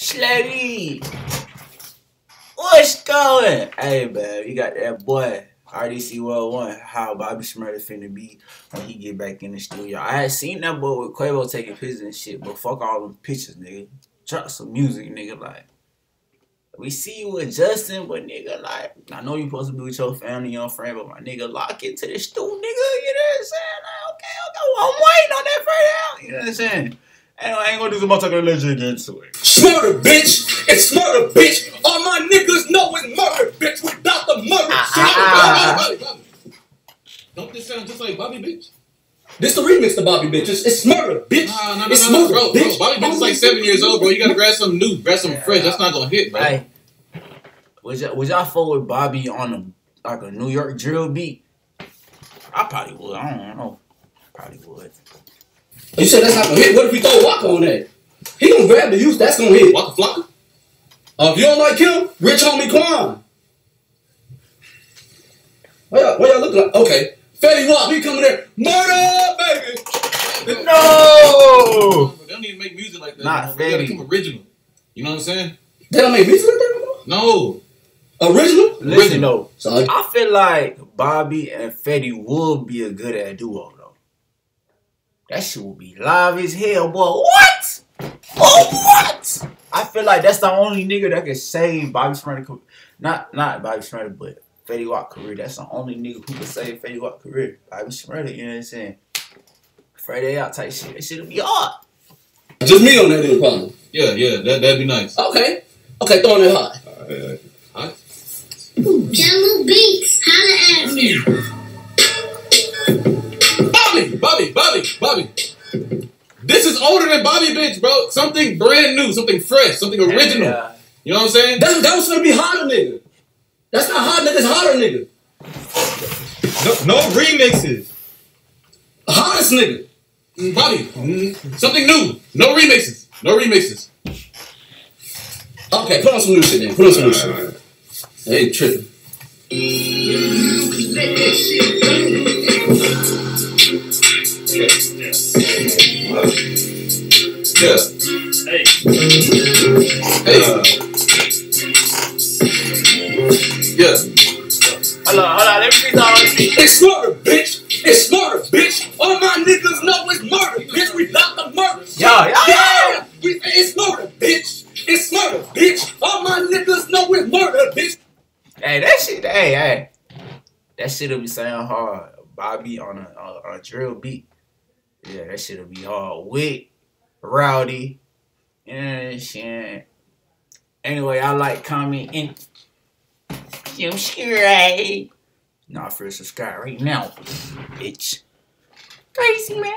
Slaggy, what's going? Hey man, you got that boy RDC World 1. How Bobby Shmurda finna be when he get back in the studio. I had seen that boy with Quavo taking pictures and shit, but fuck all them pictures, nigga. Drop some music, nigga. Like, we see you with Justin, but nigga, like, I know you supposed to be with your family, your friend, but my nigga, lock into the stew, nigga. You know what I'm saying? Like, okay, I'm waiting on that for now. You know what I'm saying? Anyway, I ain't gonna do some more talking. Let's get into it. Shmurda, bitch! It's Shmurda, bitch! All my niggas know it's murder, bitch! Without the murder! Don't this sound just like Bobby, bitch? This the remix to Bobby, bitch. It's Shmurda, bitch! No, it's Shmurda, bro, bitch! Bobby, bitch is like 7 years old, bro. You gotta grab something new, grab something fresh. That's not gonna hit, bro. Hey, would y'all fuck with Bobby on a New York drill beat? I probably would. I don't know. Probably would. You said that's not gonna hit. What if we throw Waka on that? He gonna grab the use. That's gonna hit. Waka Flocka? If you don't like him, Rich Homie Quan. What y'all looking like? Okay. Fetty Wap, he coming there. Murder, baby! No! They don't even make music like that. Not They gotta Fetty. come original. You know what I'm saying? They don't make music like that No. no more? Original? Listen though, So, I feel like Bobby and Fetty would be a good ass duo though. That shit would be live as hell, boy. What? Oh, what? I feel like that's the only nigga that can save Bobby Shmurda. Not Bobby Shmurda, but Fetty Wap career. That's the only nigga who can save Fetty Wap career. Bobby Shmurda, you know what I'm saying? Friday out type shit. That shit'll be hard. just me on that then, probably. Yeah, that'd be nice. Okay, throwing it high. Alright. Jello Beats, holla at me. Bobby. This is older than Bobby, bitch, bro. Something brand new, something fresh, something original. Yeah. You know what I'm saying? That was gonna be hotter, nigga. That's not hot, nigga. It's hotter, nigga. No remixes. Hottest nigga. Bobby, something new. No remixes. Okay, put on some new shit then. Put on some new shit. Hey, tripping. Yeah. Hey. Yeah. Hold on. Let me read all this shit. It's murder, bitch. It's murder, bitch. All my niggas know it's murder, bitch. We got the murder. Yeah. It's murder, bitch. It's murder, bitch. All my niggas know it's murder, bitch. Hey, that shit. Hey. That shit'll be sound hard. Bobby on a drill beat. Yeah, that shit'll be hard. Wick, Rowdy, and shit. Anyway, I like, comment, and subscribe. Nah, for subscribe right now, bitch. Crazy man.